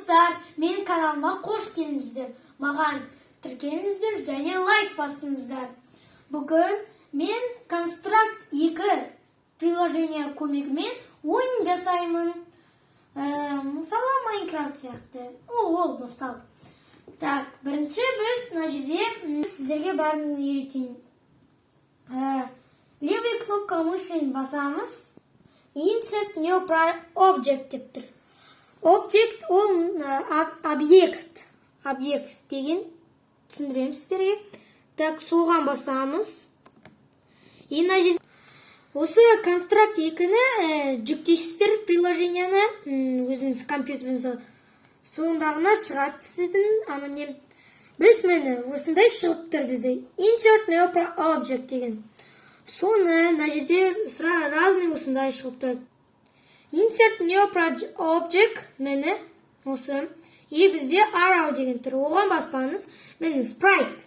достар, менің каналыма қош келдіңіздер. Маған тіркеліңіздер және лайк басыңыздар. Бүгін мен Construct 2 приложение көмегімен ойын жасаймын. Мысалы Minecraft сияқты. Ол мысал. Так, бірінші біз мына жерде сіздерге бәрін үйретейін. Левый кнопка мышын басамыз. Insert new object деп тұр. Object ол объект. Объект деген түсіндіремін сіздерге. Так, соған басамыз. Осы Construct 2-ні жүктейсіздер приложенияны өзіңіз компьютеріңізге соңдағына шығады сіздің біз мені осындай шығып тұр бізде insert new object деген. Соны мына жерде разный осындай шығып тұрады. Insert new object мені осы. И бізде arrow деген тұр. Оған баспаңыз. Мені sprite.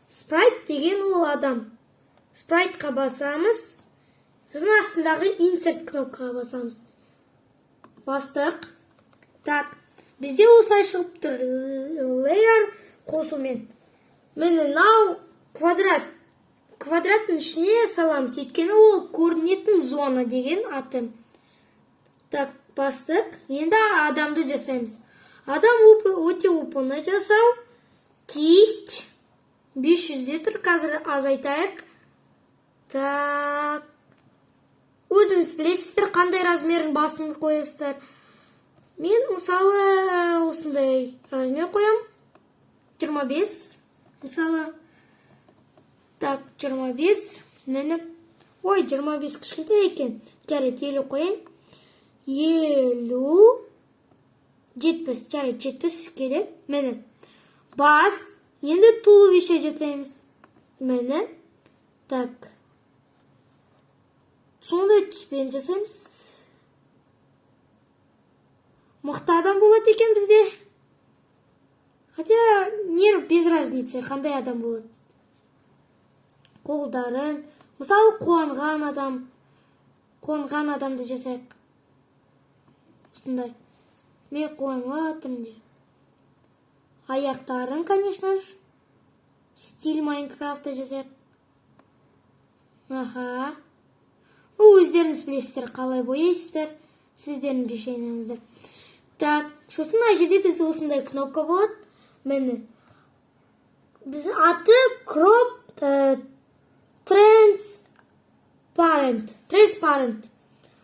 Sprite деген ол адам. Sprite'қа басамыз. Сосын астындағы insert кнопкаға басамыз. Бастық. Так, бізде осылай шығып тұр. Layer қосумен. Мені now квадрат. Квадраттың ішіне саламыз. Өйткені ол координаттың зона деген аты. Так, бастық. Енді адамды жасаймыз. Адам өте оп-оңай жасау. Кисть. 500-де тұр. Қазір азайтайық. Так. Өзіңіз білесіздер қандай размерін басын қойасыздар. Мен мысалы осындай размер қоям. 25. Мысалы. Так, 25. Мені. Ой, 25 кішкентай екен. Жарайды, 50 қояйын. 50. 70. Жарайды, 70 керек. Мені. Бас. Енді туловище жасаймыз. Мені. Так. Сондай түспен жасаймыз. Мықты адам болады екен бізде. Хотя, без разницы, қандай адам болады. Қолдарын. Мысалы, қуанған адамды жасайық. Осындай. Мен қуанға атымды. Аяқтарын, конечно же. Стиль Майнкрафтта жасайық. Аха. Өздеріңіз білесіздер, қалай бояйсыздар. Сіздердің решениеңіздер. Так, сосын мына жерде бізде осындай кнопка болады. Мені. Біздің аты crop transparent.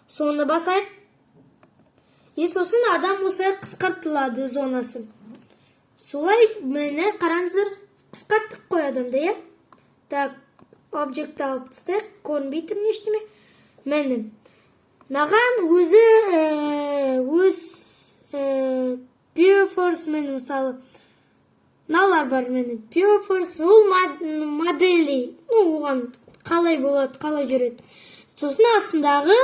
Соны басайық. Сосын адам осылай қысқартылады зонасын. Солай мені қараңыздар қысқарттық қой адамды, Так, объект алып тастайық. Көрінбей тұр ештеме. Мені. Наған өз Bioforce мені мысалы. Налар бар мені. Bioforce ол модели. Оған қалай болады, қалай жүреді. Сосын астындағы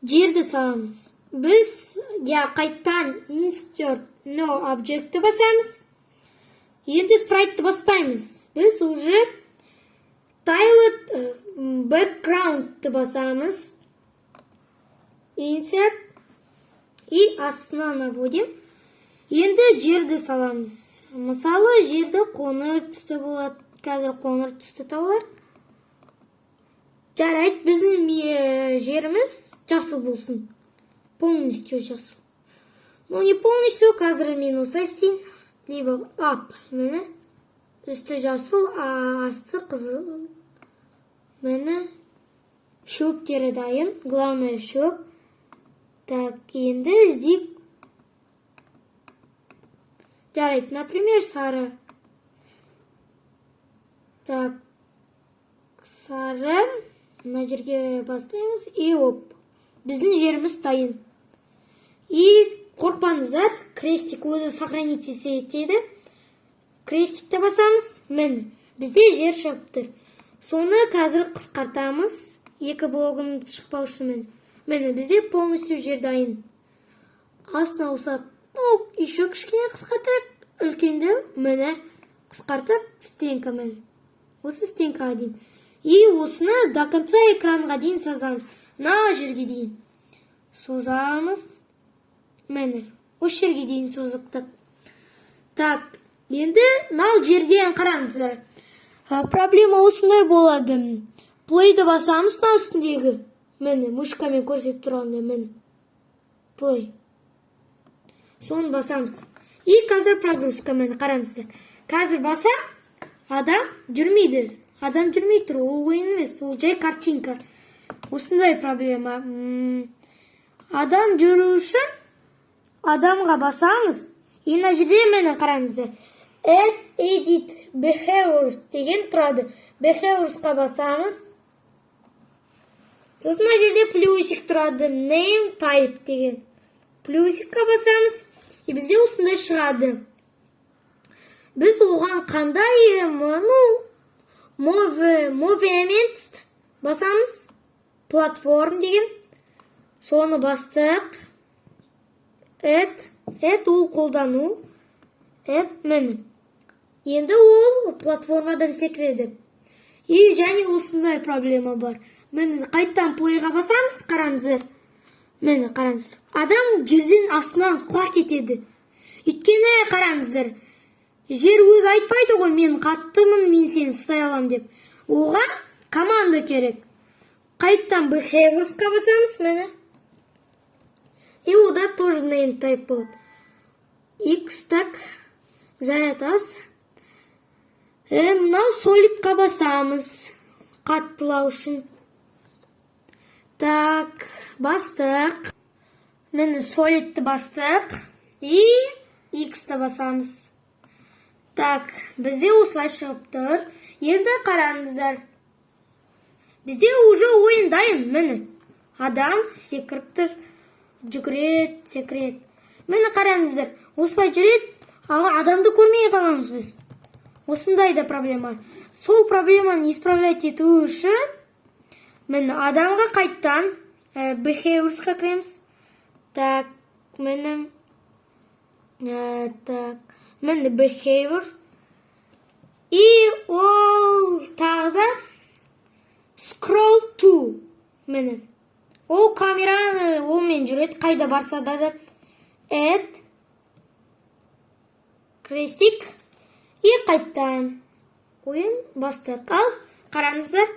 жерді саламыз. Біз қайттан insert no object'ті басамыз. Енді sprite'ті баспаймыз. Біз уже tiled background'ті басамыз. Insert. И астына наводим. Енді жерді саламыз. Мысалы, жерді қоңыр түсті болады. Қазір қоңыр түсті табылар. Жарайды, біздің жеріміз жасыл болсын. Полностью жасыл. Но не полностью, қазір мен осылай істейін. Либо ап. Мені. Үсті жасыл, асты қызыл. Мені. Шөптері дайын. Главное шөп. Так, енді іздейік. Жарайды, например, сары. Так, сары. Мына жерге бастаймыз. И оп. Біздің жеріміз дайын. И қорқпаңыздар, крестик өзі сохранить етеді. Крестикті басамыз. Мені. Бізде жер шығып тұр. Соны қазір қысқартамыз. 2 блогын шықпаушымен. Мені бізде полностью жер дайын. Астына осақ. Еще кішкене қысқартайық. Үлкенді мені қысқартып стенка мені. Осы стенкаға дейін. И осыны до конца экранға дейін созамыз. На жерге дейін. Созамыз. Мені. осы жерге дейін созықтық. Так, енді мынау жерден қараңыздар. Проблема осындай болады. Плейді басамыз, мына үстіндегі. Міне, мышкамен көрсетіп тұрғанда, міне. Плей. Соны басамыз. И қазір прогрузка, міне, қараңыздар. Қазір басам, адам жүрмейді. Адам жүрмей тұр, ол ойын емес, ол жай картинка. Осындай проблема. Адам жүру үшін адамға басамыз. И мына жерде мені қараңыздар. Add edit behaviors деген тұрады. Behaviorsқа басамыз. Сосын мына жерде плюсик тұрады. Name type деген. Плюсикқа басамыз. И бізде осындай шығады. Біз оған қандай movement басамыз. Платформ деген. Соны бастық. Add ол қолдану. Add мені. Енді ол платформадан секіреді. И және осындай проблема бар. Мені қайттан плейға басамыз, қараңыздар. Мені қараңыздар. Адам жерден астынан құлап кетеді. Өйткені қараңыздар. Жер өзі айтпайды ғой, мен қаттымын, мен сені ұстай алам деп. Оған команда керек. Қайттан behaviorsқа басамыз, мені. И ода тоже name type болады. X так. Зарядас. Мынау солидқа басамыз. Қаттылау үшін. Так, бастық. Мені солидті бастық. И X-ті басамыз. Так, бізде осылай шығып тұр. Енді қараңыздар. Бізде уже ойын дайын, мені. Адам секіріп тұр. Жүгірет, секірет. Мені қараңыздар. Осылай жүрет. Адамды көрмей қаламыз біз. Осындай да проблема. Сол проблеманы исправлять ету үшін мені адамға қайттан behaviorsқа кіреміз. Так, мені behaviors. И ол тағда scroll to. Мені. Ол камераны олмен жүрет. Қайда барса да add крестик. И қайттан ойын бастық. Ал, қараңыздар.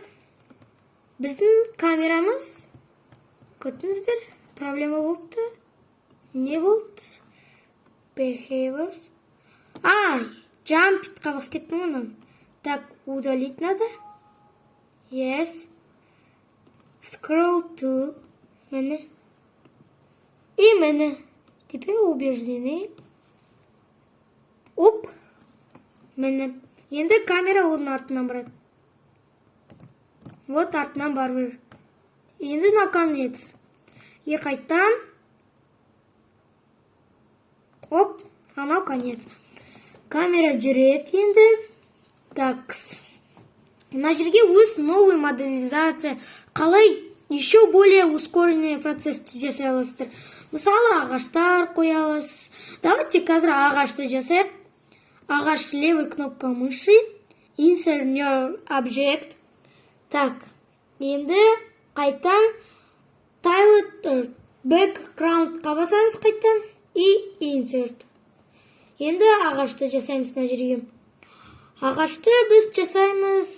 Біздің камерамыз, көттіңіздер, проблема болыпты. Не болды? Behaviors. Jumpitқа бас кеттім онан. Так, удалить надо. Yes. Scroll to. Мені. И мені. Теперь убеждены. Оп. Мені. Енді камера оның артынан барады. Вот артынан барып. Енді наконец. И қайттан. Оп. Анау конец. Камера жүрет енді. Такс. Мына жерге өз новый моделизация. Қалай еще более ускоренный процесс жасай аласыздар. Мысалы ағаштар қоя аласыз. Давайте қазір ағашты жасайық. Ағаш левой кнопка мыши. Insert new object. Так. Енді қайтан Tiled background-қа басамыз қайтан. И insert. Енді ағашты жасаймыз мына жерге. Ағашты біз жасаймыз.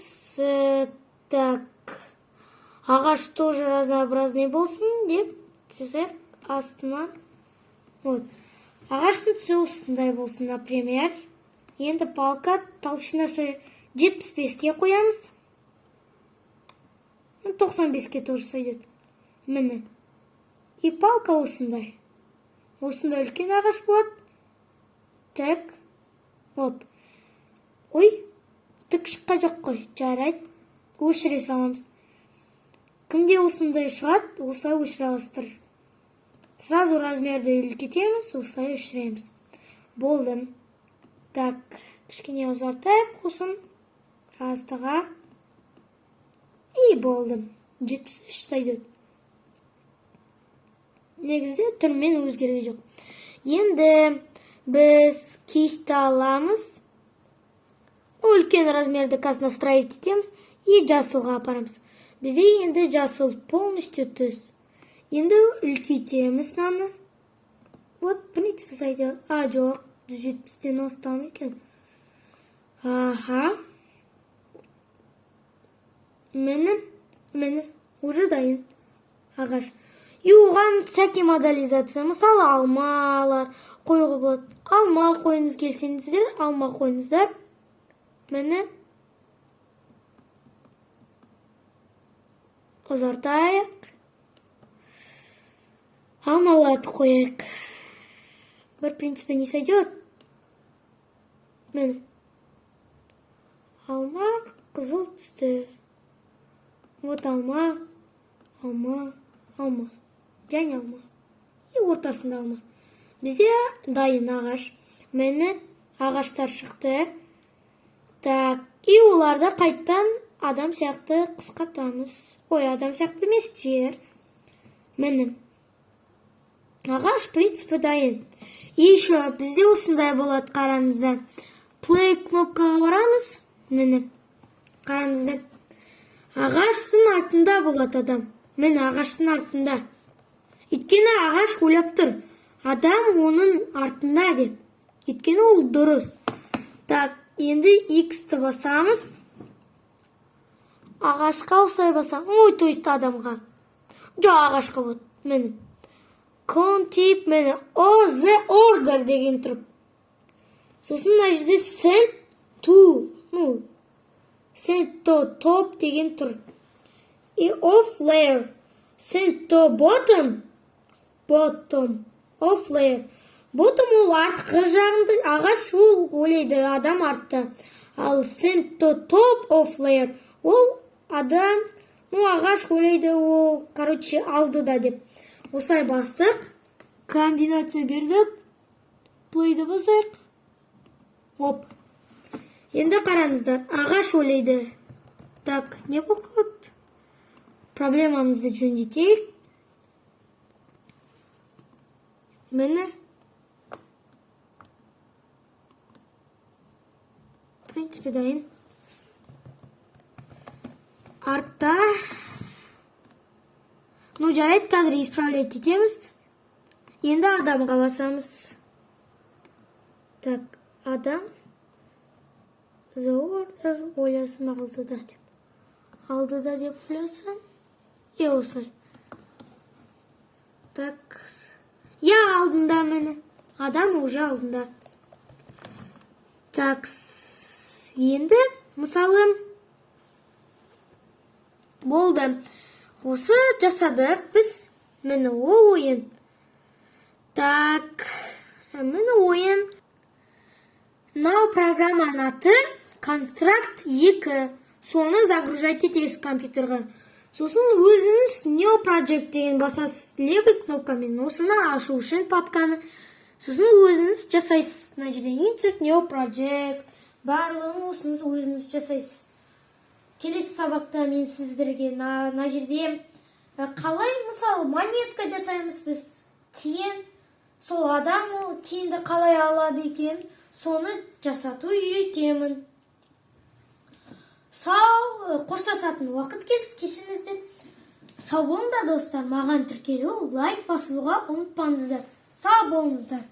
Так. Ағаш тоже разнообразный болсын деп жасайық астынан. Вот. Ағаштың түсі осындай болсын, например. Енді палка толщинасы 75-ке қоямыз. 95-ке тоже сойдет. Міне. И палка осындай. Осындай үлкен ағаш болады. Так. Оп. Ой. Тік шыққа жоқ қой. Жарайды. Өшіре саламыз. Кімде осындай шығады, осылай өшіре аласыздар. Сразу размерді үлкейтеміз, осылай өшіреміз. Болды. Так, кішкене ұзартайық, қосын астыға. И болды. 73 сойдет. Негізде түрмен өзгерген жоқ. Енді біз кесті аламыз. Үлкен размерді қасына настроить етеміз. И жасылға апарамыз. Бізде енді жасыл полностью түс. Енді үлкейтеміз наны. Вот принцип сайды. Жоқ, 170-тен астам екен. Аха. Мені уже дайын. Ағаш. И оған всякий модализация. Мысалы, алмалар қойғы болады. Алма қойыңыз келсеңіздер, алма қойыңыздар. Мені ұзартайық. Алмаларды қойайық. Бір принципе не сойдет. Мені алма қызыл түсті. Вот алма. Және алма. И ортасында алма. Бізде дайын ағаш. Мені ағаштар шықты. Так, и оларды қайттан адам сияқты қысқартамыз. Ой, адам сияқты емес, жер. Мені ағаш принципі дайын. И еще бізде осындай болады, қараңыздар. Play кнопкаға барамыз. Мені қараңыздар. Ағаштың артында болады адам. Мені ағаштың артында. Өйткені ағаш ойлап тұр. Адам оның артында деп. Өйткені ол дұрыс. Так, енді X-ті басамыз. Ағашқа осылай басам. Ой, то есть адамға. Жоқ, ағашқа болады. Мені. Контип, мені. The order деген тұрып. Сосын мына жерде send to. Send to top деген тұр. И off layer. Send to bottom. Off layer. Bottom ол артқы жағында. Ағаш ол ойлайды адам артты. Ал send to top off layer. Ол адам, ағаш ойлайды ол, короче, алдыда деп. Осылай бастық. Комбинация бердік. Play'ді басайық. Оп. Енді қараңыздар, ағаш ойлайды. Так, не болғат? Проблемамызды жөндетейік. Мені в принципе дайын. Артта. Жарайды, қазір исправлять етеміз. Енді адамға басамыз. Так, адам. The order ойласын алдыда деп. Алдыда деп ойласын. И осылай. Так. Я алдында мені. Адам уже алдында. Так. Енді, мысалы, болды. Осы жасадық біз. Мені ол ойын. Так. Мені ойын. Мынау программаның аты Construct 2. Соны загружайте етесіз компьютерға. Сосын өзіңіз New Project деген басасыз левый кнопкамен. Осыны ашу үшін папканы. Сосын өзіңіз жасайсыз. Мына жерде Insert New Project. Барлығын осыңыз өзіңіз жасайсыз. Келесі сабақта мен сіздерге мына жерде қалай, мысалы, монетка жасаймыз біз. Тиын. Сол адам тиынды қалай алады екен, соны жасату үйретемін. Сау, қоштасатын уақыт келді, кешіңіздер. Сау болыңдар достар, маған тіркелу, лайк басуға ұмытпаңыздар. Сау болыңыздар.